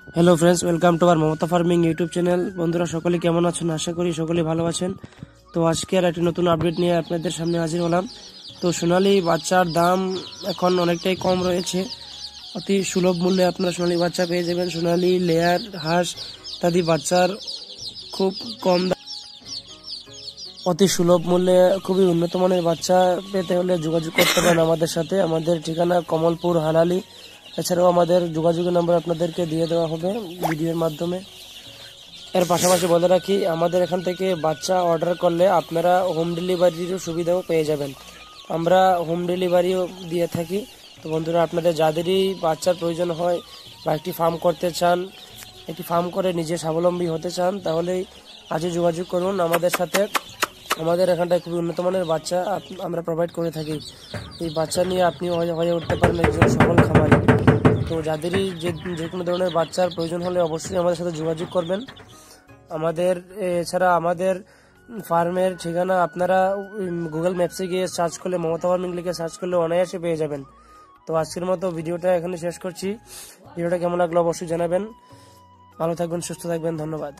Hello friends, welcome to our Mamata farming YouTube channel. বন্ধুরা সকলে কেমন আছেন? আশা করি সকলে ভালো আছেন। তো আজকে আর একটি নতুন আপডেট নিয়ে আপনাদের সামনে হাজির হলাম। তো সোনালী বাচ্চার দাম এখন অনেকটাই কম রয়েছে। অতি সুলভ মূল্যে আপনারা সোনালী বাচ্চা পেয়ে যাবেন। সোনালী, লেয়ার, হাঁস ইত্যাদি বাচ্চার খুব কম অতি সুলভ মূল্যে খুবই উন্নত মানের বাচ্চা পেতে হলে যোগাযোগ করতে পারেন আমাদের সাথে। আমাদের ঠিকানা কমলপুর হালালি। এছাড়াও আমাদের যোগাযোগের নাম্বার আপনাদেরকে দিয়ে দেওয়া হবে ভিডিওর মাধ্যমে। এর পাশাপাশি বলে রাখি, আমাদের এখান থেকে বাচ্চা অর্ডার করলে আপনারা হোম ডেলিভারিরও সুবিধাও পেয়ে যাবেন। আমরা হোম ডেলিভারিও দিয়ে থাকি। তো বন্ধুরা, আপনাদের যাদেরই বাচ্চার প্রয়োজন হয় বা একটি ফার্ম করতে চান, একটি ফার্ম করে নিজে স্বাবলম্বী হতে চান, তাহলে আজই যোগাযোগ করুন আমাদের সাথে। আমাদের এখানটায় খুবই উন্নত মানের বাচ্চা আমরা প্রোভাইড করে থাকি। এই বাচ্চা নিয়ে আপনি হয়ে উঠতে পারেন একজন সফল খামারি। তো যাদেরই যে কোনো ধরনের বাচ্চার প্রয়োজন হলে অবশ্যই আমাদের সাথে যোগাযোগ করবেন। আমাদের এছাড়া আমাদের ফার্মের ঠিকানা আপনারা গুগল ম্যাপসে গিয়ে সার্চ করলে, মমতা ফার্মিং লিখে সার্চ করলে অনায়াসে পেয়ে যাবেন। তো আজকের মতো ভিডিওটা এখানে শেষ করছি। ভিডিওটা কেমন লাগলো অবশ্যই জানাবেন। ভালো থাকবেন, সুস্থ থাকবেন, ধন্যবাদ।